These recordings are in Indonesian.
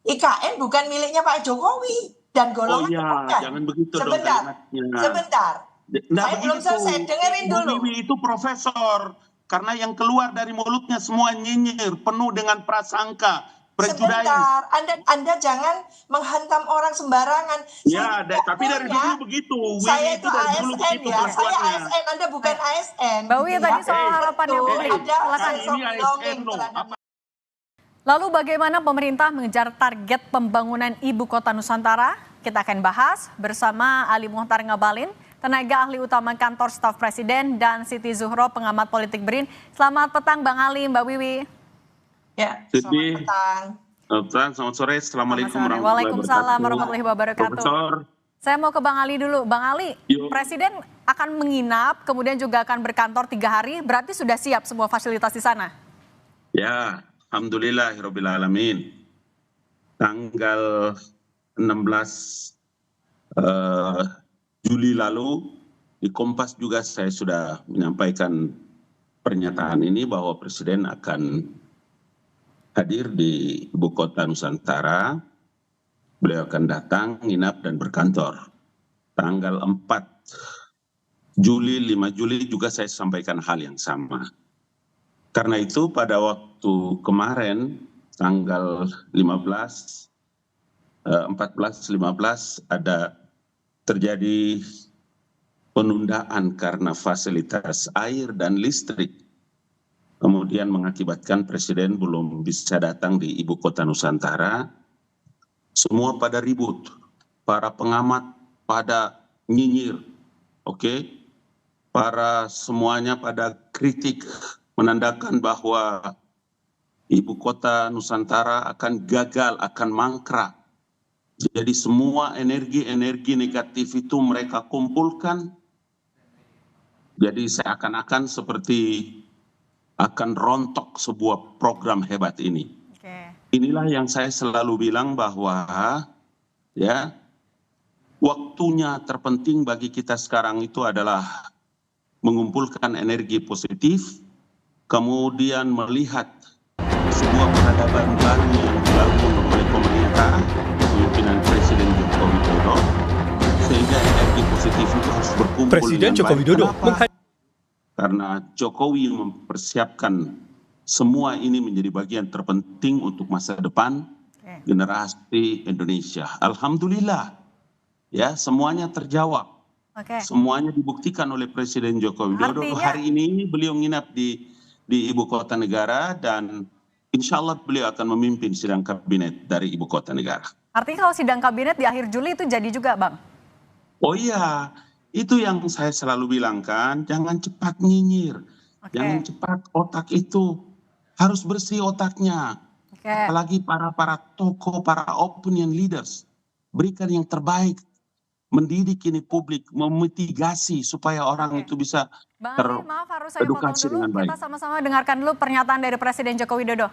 IKN bukan miliknya Pak Jokowi dan golongan bukan. Jangan begitu sebentar, dong. Sebentar. Saya belum selesai, dengerin Bu dulu. Wiwi itu profesor, karena yang keluar dari mulutnya semua nyinyir, penuh dengan prasangka, prejudice. Sebentar, Anda jangan menghantam orang sembarangan. Ya, tapi dari dulu begitu. Saya itu ASN ya, saya ASN, Anda bukan ASN. Mbak Wiwi tadi soal harapannya publik. Ini ASN loh. Lalu bagaimana pemerintah mengejar target pembangunan Ibu Kota Nusantara? Kita akan bahas bersama Ali Muhtar Ngabalin, tenaga ahli utama kantor staf presiden, dan Siti Zuhro, pengamat politik BRIN. Selamat petang Bang Ali, Mbak Wiwi. Ya, selamat petang. Selamat sore, Assalamualaikum Waalaikumsalam warahmatullahi wabarakatuh. Profesor. Saya mau ke Bang Ali dulu. Bang Ali, Presiden akan menginap, kemudian juga akan berkantor 3 hari, berarti sudah siap semua fasilitas di sana? Ya, alhamdulillahirrabbilalamin. Tanggal 16 Juli lalu di Kompas juga saya sudah menyampaikan pernyataan ini bahwa Presiden akan hadir di Ibu Kota Nusantara. Beliau akan datang, nginap, dan berkantor. Tanggal 4 Juli, 5 Juli juga saya sampaikan hal yang sama. Karena itu pada waktu kemarin, tanggal 14, 15 ada terjadi penundaan karena fasilitas air dan listrik. Kemudian mengakibatkan Presiden belum bisa datang di Ibu Kota Nusantara. Semua pada ribut, para pengamat pada nyinyir, para semuanya pada kritik, menandakan bahwa Ibu Kota Nusantara akan gagal, akan mangkrak. Jadi semua energi-energi negatif itu mereka kumpulkan. Jadi seakan-akan seperti akan rontok sebuah program hebat ini. Inilah yang saya selalu bilang bahwa waktunya terpenting bagi kita sekarang itu adalah mengumpulkan energi positif, kemudian melihat sebuah peradaban baru yang dilakukan oleh pemerintah, kepemimpinan Presiden Joko Widodo, sehingga energi positif itu harus berkumpul. Presiden Joko Widodo karena Jokowi mempersiapkan semua ini menjadi bagian terpenting untuk masa depan generasi Indonesia. Alhamdulillah, semuanya terjawab. Semuanya dibuktikan oleh Presiden Joko Widodo. Hari ini beliau nginap di Ibu Kota Negara dan insya Allah beliau akan memimpin sidang kabinet dari Ibu Kota Negara. Artinya kalau sidang kabinet di akhir Juli itu jadi juga, Bang? Oh iya, itu yang saya selalu bilang kan, jangan cepat nyinyir, jangan cepat otak itu, harus bersih otaknya. Apalagi para tokoh, para opinion leaders, berikan yang terbaik. Mendidik ini publik, memitigasi supaya orang itu bisa teredukasi dengan baik. Kita sama-sama dengarkan dulu pernyataan dari Presiden Joko Widodo.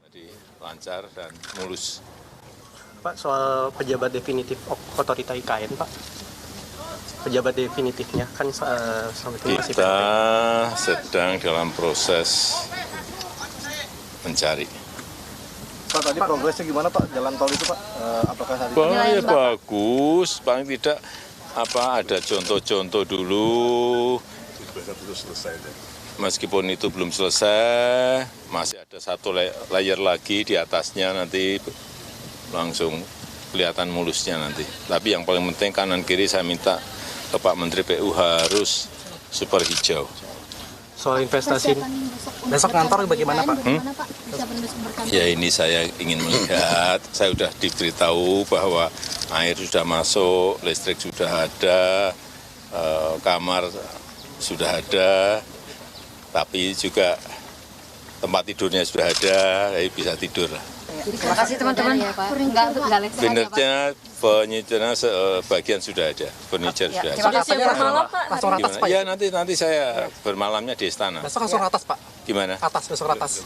Jadi lancar dan mulus. Pak, soal pejabat definitif otorita IKN, Pak. Pejabat definitifnya kan kita sedang dalam proses mencari. Pak, tadi progresnya gimana Pak, jalan tol itu Pak? Apakah hari ini? Bagus, paling tidak ada contoh-contoh dulu. Meskipun itu belum selesai, masih ada satu layer lagi di atasnya, nanti langsung kelihatan mulusnya nanti. Tapi yang paling penting kanan kiri saya minta ke Pak Menteri PU harus super hijau. Soal investasi besok kantor bagaimana Pak? Ya ini saya ingin melihat, saya sudah diberitahu bahwa air sudah masuk, listrik sudah ada, kamar sudah ada, tapi juga tempat tidurnya sudah ada, jadi bisa tidur lah. Terima kasih teman-teman. Furniture sebagian sudah ada, furniture sudah ada. Bermalam Pak? Langsung ratas Pak? Ya nanti saya bermalamnya di istana. Besok langsung ratas Pak? Gimana? Besok ratas.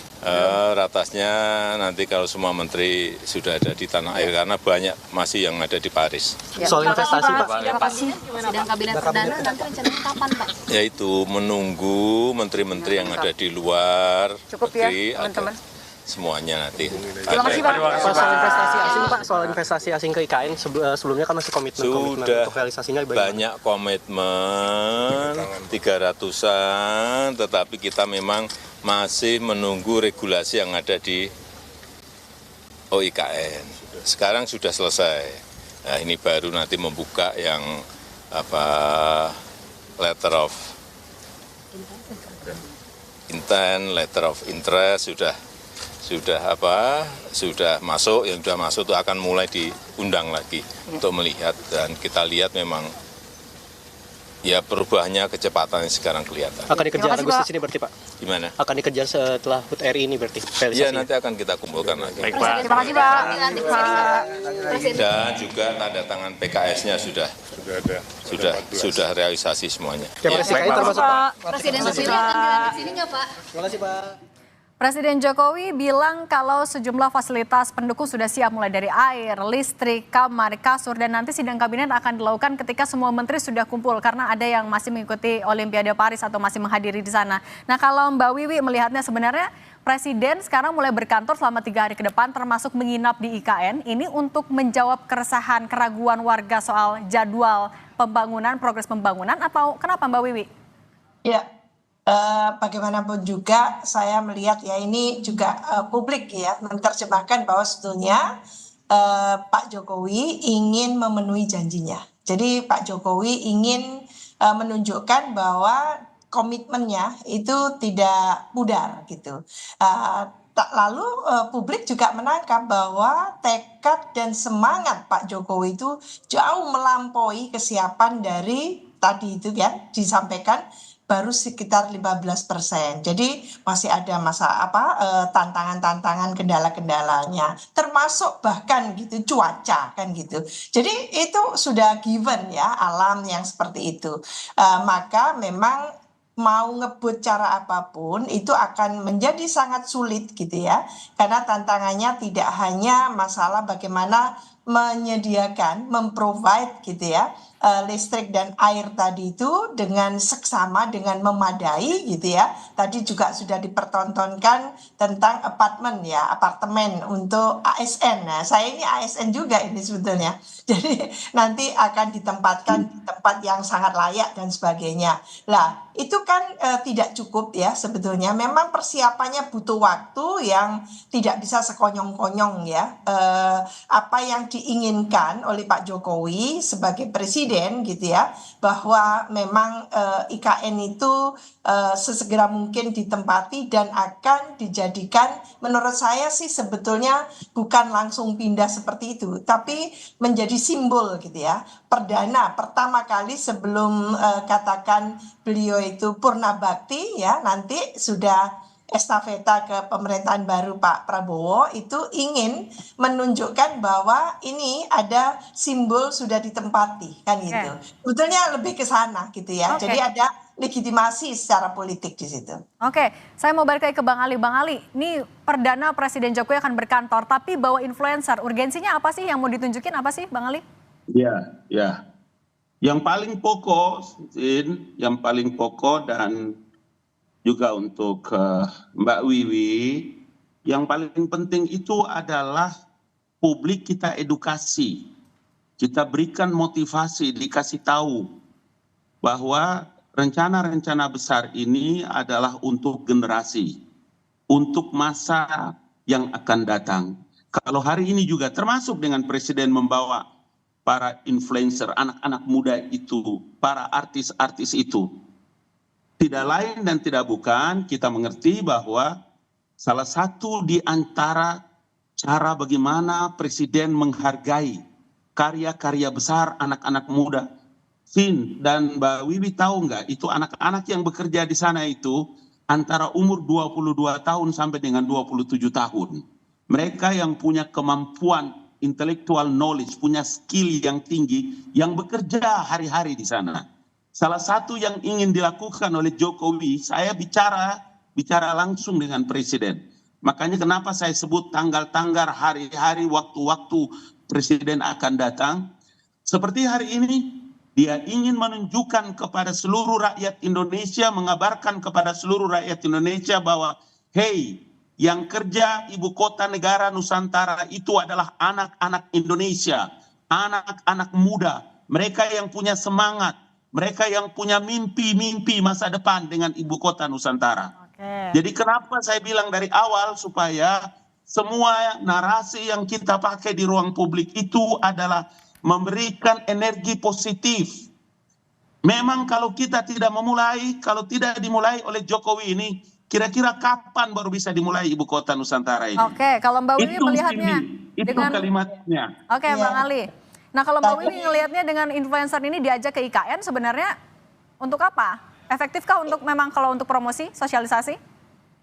Ratasnya nanti kalau semua menteri sudah ada di tanah air, karena banyak masih yang ada di Paris. Soal investasi Pak? Terima kasih. Sidang kabinet perdana nanti rencananya kapan Pak? Yaitu menunggu menteri-menteri yang ada di luar negeri. Cukup ya teman-teman. semuanya nanti. Terima kasih, Pak. Soal investasi asing Pak, soal investasi asing ke IKN sebelumnya kan masih komitmen Sudah untuk realisasinya bagaimana? banyak komitmen 300-an, tetapi kita memang masih menunggu regulasi yang ada di OIKN. Sekarang sudah selesai. Nah, ini baru nanti membuka yang letter of intent, letter of interest sudah masuk, yang sudah masuk itu akan mulai diundang lagi untuk melihat, dan kita lihat memang ya perubahannya kecepatannya sekarang kelihatan. Akan dikejar Agustus ini berarti Pak? Gimana? Akan dikejar setelah HUT RI ini berarti Ya realisasinya? nanti akan kita kumpulkan lagi. Terima kasih, Pak. Dan juga tanda tangan PKS-nya sudah realisasi semuanya. Realisasi IKN termasuk Pak? Presiden sendiri akan dilantik sini nggak Pak? Terima kasih Pak. Presiden Jokowi bilang kalau sejumlah fasilitas pendukung sudah siap mulai dari air, listrik, kamar, kasur, dan nanti sidang kabinet akan dilakukan ketika semua menteri sudah kumpul karena ada yang masih mengikuti Olimpiade Paris atau masih menghadiri di sana. Nah, kalau Mbak Wiwi melihatnya sebenarnya Presiden sekarang mulai berkantor selama 3 hari ke depan termasuk menginap di IKN ini untuk menjawab keresahan, keraguan warga soal jadwal pembangunan, progres pembangunan, atau kenapa Mbak Wiwi? Ya, bagaimanapun juga saya melihat ya ini juga publik ya menerjemahkan bahwa sebetulnya Pak Jokowi ingin memenuhi janjinya. Jadi Pak Jokowi ingin menunjukkan bahwa komitmennya itu tidak pudar gitu. Lalu publik juga menangkap bahwa tekad dan semangat Pak Jokowi itu jauh melampaui kesiapan dari tadi itu ya disampaikan baru sekitar 15%. Jadi masih ada tantangan-tantangan, kendala-kendalanya, termasuk bahkan gitu cuaca kan gitu. Jadi itu sudah given ya alam yang seperti itu. Maka memang mau ngebut cara apapun itu akan menjadi sangat sulit gitu ya. Karena tantangannya tidak hanya masalah bagaimana menyediakan, memprovide gitu ya, listrik dan air tadi itu dengan seksama, dengan memadai gitu ya. Tadi juga sudah dipertontonkan tentang apartemen untuk ASN. Nah, saya ini ASN juga ini sebetulnya. Jadi nanti akan ditempatkan di tempat yang sangat layak dan sebagainya. Lah, itu kan tidak cukup ya sebetulnya. Memang persiapannya butuh waktu yang tidak bisa sekonyong-konyong ya. Apa yang diinginkan oleh Pak Jokowi sebagai presiden gitu ya, bahwa memang IKN itu sesegera mungkin ditempati dan akan dijadikan, menurut saya sih sebetulnya bukan langsung pindah seperti itu, tapi menjadi simbol gitu ya, perdana pertama kali sebelum katakan beliau itu purna bakti ya, nanti sudah estafeta ke pemerintahan baru Pak Prabowo itu ingin menunjukkan bahwa ini ada simbol sudah ditempati kan gitu. Sebetulnya lebih ke sana gitu ya. Jadi ada legitimasi secara politik di situ. Oke, saya mau balik lagi ke Bang Ali. Bang Ali, ini perdana Presiden Jokowi akan berkantor tapi bawa influencer. Urgensinya apa sih yang mau ditunjukin apa sih Bang Ali? Ya. Yang paling pokok dan juga untuk Mbak Wiwi, yang paling penting itu adalah publik kita edukasi, kita berikan motivasi, dikasih tahu bahwa rencana-rencana besar ini adalah untuk generasi, untuk masa yang akan datang. Kalau hari ini juga termasuk dengan Presiden membawa para influencer, anak-anak muda itu, para artis-artis itu, tidak lain dan tidak bukan kita mengerti bahwa salah satu di antara cara bagaimana Presiden menghargai karya-karya besar anak-anak muda. Vin dan Mbak Wiwi tahu nggak, itu anak-anak yang bekerja di sana itu antara umur 22 tahun sampai dengan 27 tahun. Mereka yang punya kemampuan intellectual knowledge, punya skill yang tinggi, yang bekerja hari-hari di sana. Salah satu yang ingin dilakukan oleh Jokowi, saya bicara langsung dengan Presiden. Makanya kenapa saya sebut tanggal-tanggal, hari-hari, waktu-waktu Presiden akan datang. Seperti hari ini, dia ingin menunjukkan kepada seluruh rakyat Indonesia, mengabarkan kepada seluruh rakyat Indonesia bahwa, hey, Yang kerja ibu kota negara Nusantara itu adalah anak-anak Indonesia, anak-anak muda, mereka yang punya semangat, mereka yang punya mimpi-mimpi masa depan dengan ibu kota Nusantara. Jadi kenapa saya bilang dari awal supaya semua narasi yang kita pakai di ruang publik itu adalah memberikan energi positif. Memang kalau kita tidak memulai, kalau tidak dimulai oleh Jokowi ini, kira-kira kapan baru bisa dimulai ibu kota Nusantara ini? Oke, kalau Mbak Wiwi melihatnya itu dengan kalimatnya. Oke, Bang Ali. Nah, kalau Mbak Wiwi ngelihatnya dengan influencer ini diajak ke IKN sebenarnya untuk apa? Efektifkah untuk memang kalau untuk promosi, sosialisasi?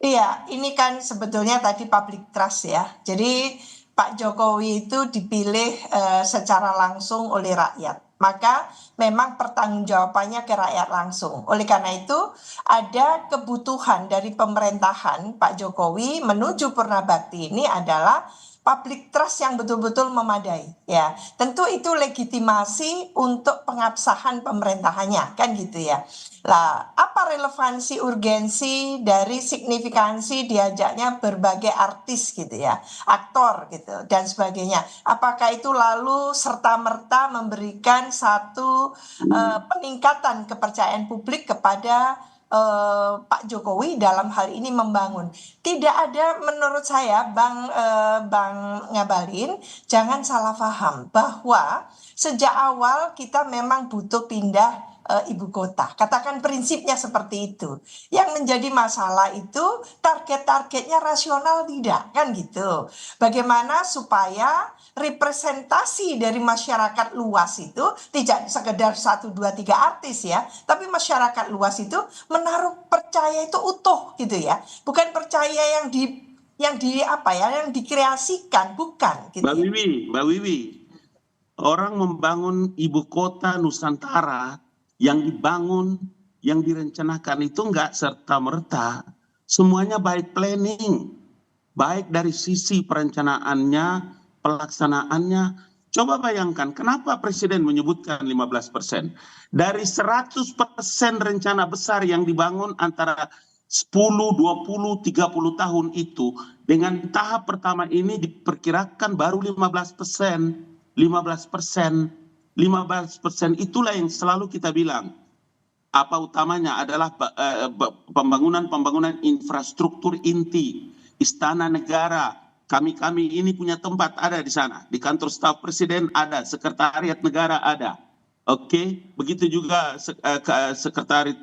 Iya, ini kan sebetulnya tadi public trust ya. Jadi Pak Jokowi itu dipilih secara langsung oleh rakyat. Maka memang pertanggungjawabannya ke rakyat langsung. Oleh karena itu ada kebutuhan dari pemerintahan Pak Jokowi menuju Purna Bakti ini adalah public trust yang betul-betul memadai. Ya, tentu itu legitimasi untuk pengabsahan pemerintahannya, kan gitu ya. Lah, apa relevansi urgensi dari signifikansi diajaknya berbagai artis gitu ya, aktor gitu dan sebagainya. Apakah itu lalu serta-merta memberikan satu peningkatan kepercayaan publik kepada Pak Jokowi dalam hal ini membangun? Tidak ada, menurut saya, Bang Ngabalin, jangan salah paham bahwa sejak awal kita memang butuh pindah ibu kota. Katakan prinsipnya seperti itu. Yang menjadi masalah itu target-targetnya rasional tidak, kan gitu. Bagaimana supaya representasi dari masyarakat luas itu tidak sekedar 1, 2, 3 artis ya, tapi masyarakat luas itu menaruh percaya itu utuh gitu ya. Bukan percaya yang dikreasikan, bukan gitu. Mbak Wiwi, orang membangun ibu kota Nusantara yang dibangun, yang direncanakan itu enggak serta-merta. Semuanya baik planning. Baik dari sisi perencanaannya, pelaksanaannya. Coba bayangkan kenapa Presiden menyebutkan 15%. Dari 100% rencana besar yang dibangun antara 10, 20, 30 tahun itu, dengan tahap pertama ini diperkirakan baru 15%. 15% itulah yang selalu kita bilang. Apa utamanya adalah pembangunan infrastruktur inti, istana negara. Kami ini punya tempat ada di sana. Di kantor staf presiden ada, sekretariat negara ada. Oke, begitu juga sekretariat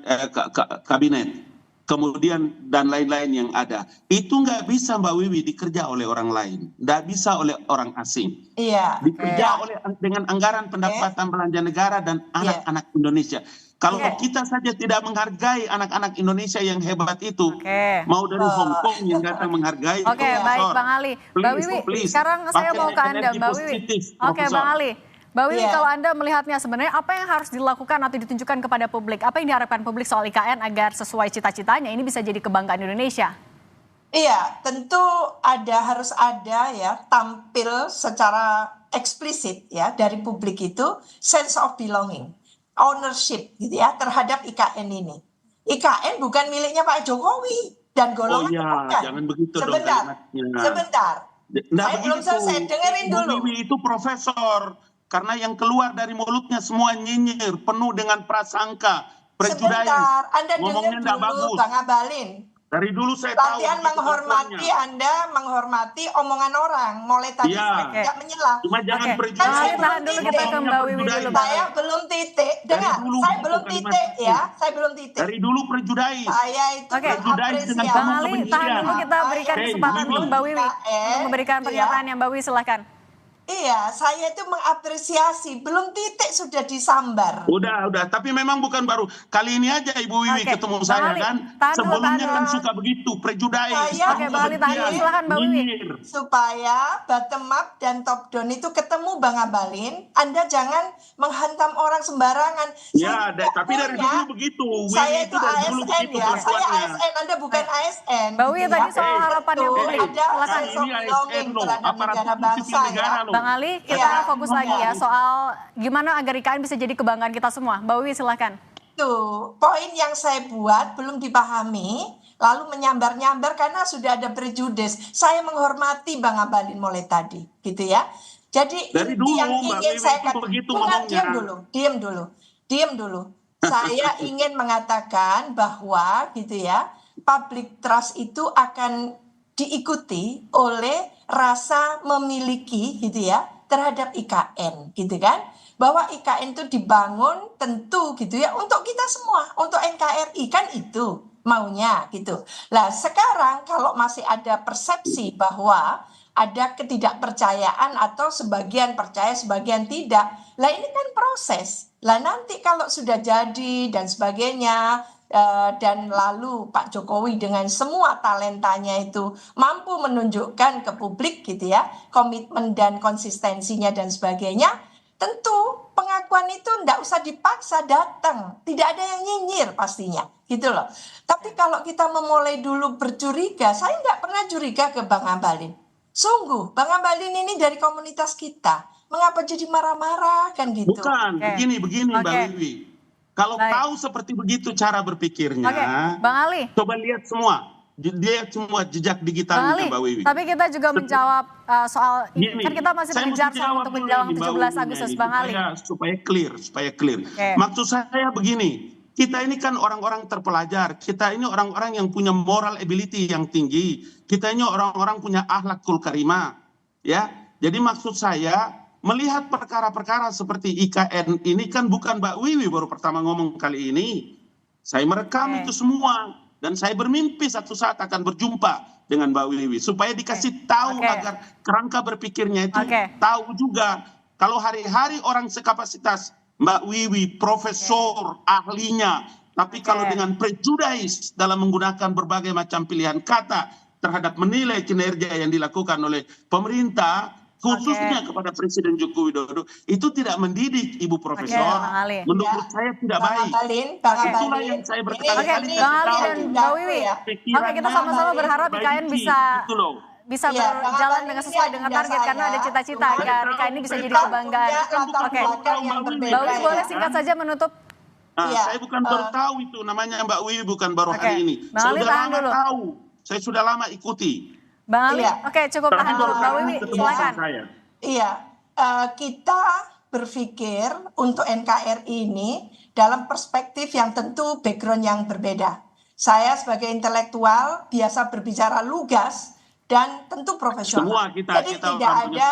kabinet. Kemudian dan lain-lain yang ada. Itu nggak bisa Mbak Wiwi dikerja oleh orang lain. Nggak bisa oleh orang asing. Iya. Dikerja dengan anggaran pendapatan belanja negara dan anak-anak Indonesia. Kalau kita saja tidak menghargai anak-anak Indonesia yang hebat itu, mau dari Hong Kong yang datang menghargai. Oke, baik Bang Ali. Mbak Wiwi, sekarang saya mau ke Anda, Mbak Wiwi. Oke, Bang Ali. Mbak Wiwi, kalau Anda melihatnya sebenarnya apa yang harus dilakukan atau ditunjukkan kepada publik? Apa yang diharapkan publik soal IKN agar sesuai cita-citanya ini bisa jadi kebanggaan Indonesia? Iya, tentu harus ada ya, tampil secara eksplisit ya dari publik itu sense of belonging, ownership gitu ya terhadap IKN ini. IKN bukan miliknya Pak Jokowi dan golongan. Oh iya, jangan begitu sebentar, dong. Sebentar. Saya belum selesai, dengerin dulu. Bu Wiwi itu profesor. Karena yang keluar dari mulutnya semua nyinyir, penuh dengan prasangka, prejudice. Sebentar, Anda ngomongnya dengar dulu, bagus. Bang Abalin. Dari dulu saya tahu. Latihan menghormati, Anda menghormati omongan orang. Mulai tadi saya tidak menyela. Cuma jangan prejudice. Kan saya tahan dulu, kita ke Mbak Wiwi dulu. Saya belum titik. Dengar, saya belum titik ya. Saya belum titik. Dari dulu prejudice. Saya itu prejudice dengan Bang Ali, tahan dulu, kita berikan kesempatan untuk Mbak Wiwi untuk memberikan pernyataan yang Mbak Wiwi silakan. Iya, saya itu mengapresiasi. Belum titik sudah disambar. Udah. Tapi memang bukan baru. Kali ini aja Ibu Wiwi ketemu saya kan. Sebelumnya kan suka begitu, prejudice. Oke, Bang Ali, tahan silakan Mbak Wiwi. Supaya bottom up dan top down itu ketemu Bang Abalin, Anda jangan menghantam orang sembarangan. Ya, tapi dari dulu begitu. Saya itu ASN ya, saya ASN, Anda bukan ASN. Mbak Wiwi tadi soal harapannya publik. Ada sense of belonging terhadap negara bangsa ya. Bang Ali, kita fokus lagi ya soal gimana agar IKN bisa jadi kebanggaan kita semua. Mbak Wiwi silahkan. Tuh, poin yang saya buat belum dipahami. lalu menyambar-nyambar karena sudah ada prejudis. Saya menghormati Bang Abalin mulai tadi, gitu ya. Jadi Dari inti dulu, yang Mbak ingin Wiwi saya itu katakan, begitu bukan, ngomongnya. diam dulu. Saya ingin mengatakan bahwa gitu ya, public trust itu akan diikuti oleh rasa memiliki gitu ya terhadap IKN gitu kan, bahwa IKN itu dibangun tentu gitu ya untuk kita semua, untuk NKRI kan itu maunya gitu. Lah sekarang kalau masih ada persepsi bahwa ada ketidakpercayaan atau sebagian percaya sebagian tidak, lah ini kan proses. Lah nanti kalau sudah jadi dan sebagainya, dan lalu Pak Jokowi dengan semua talentanya itu mampu menunjukkan ke publik gitu ya, komitmen dan konsistensinya dan sebagainya, tentu pengakuan itu ndak usah dipaksa datang, tidak ada yang nyinyir pastinya gitu loh. Tapi kalau kita memulai dulu bercuriga, saya nggak pernah curiga ke Bang Abalin. Sungguh, Bang Abalin ini dari komunitas kita. Mengapa jadi marah-marah kan gitu? Bukan, begini Mbak Wiwi. Kalau tahu seperti begitu cara berpikirnya, Bang Ali. coba lihat semua jejak digitalnya Mbak Wiwi. Tapi kita juga menjawab soal ini. Kan kita masih Saya mengejar mesti soal jawab untuk dulu menjelang ini, Mbak 17 Wiwi Agustus, ini, Bang Ali. supaya clear. Maksud saya begini, kita ini kan orang-orang terpelajar, kita ini orang-orang yang punya moral ability yang tinggi, kita ini orang-orang punya akhlakul karimah, ya. Jadi maksud saya melihat perkara-perkara seperti IKN ini kan bukan Mbak Wiwi baru pertama ngomong kali ini. Saya merekam itu semua dan saya bermimpi satu saat akan berjumpa dengan Mbak Wiwi supaya dikasih tahu agar kerangka berpikirnya itu tahu juga. Kalau hari-hari orang sekapasitas Mbak Wiwi, profesor, ahlinya, tapi kalau dengan prejudis dalam menggunakan berbagai macam pilihan kata terhadap menilai kinerja yang dilakukan oleh pemerintah, khususnya kepada Presiden Joko Widodo, itu tidak mendidik Ibu Profesor. Menurut saya tidak baik. Itulah yang saya berkali-kali Bang Ali dan Mbak Wiwi. Oke, kita sama-sama berharap IKN bisa berjalan dengan sesuai dengan target karena ada cita-cita agar IKN ini bisa jadi kebanggaan. Oke, Mbak Wiwi boleh singkat saja menutup. Saya bukan baru tahu itu namanya Mbak Wiwi, bukan baru hari ini. Saya sudah lama tahu, saya sudah lama ikuti. Bang Ali, oke cukup tahan dulu. Mbak Wiwi, silakan. Iya, kita berpikir untuk NKRI ini dalam perspektif yang tentu background yang berbeda. Saya sebagai intelektual biasa berbicara lugas dan tentu profesional. Jadi tidak ada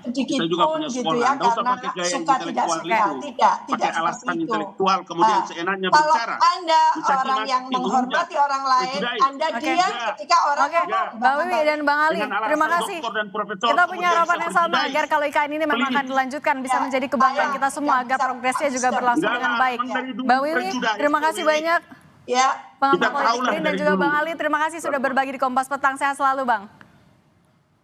sedikit pun gitu ya karena suka tidak suka, tidak seperti itu. Kemudian seenaknya kalau bicara. Anda orang yang menghormati orang lain, Anda diam ketika orang ngomong. Mbak Wiwi dan Bang Ali, terima kasih. Kita punya harapan yang sama agar kalau IKN ini memang akan dilanjutkan bisa menjadi kebanggaan kita semua agar progresnya juga berlangsung dengan baik. Mbak Wiwi, terima kasih banyak. Ya, Pengamat politik Green dan juga Bang Ali, terima kasih sudah berbagi di Kompas Petang. Sehat selalu, Bang.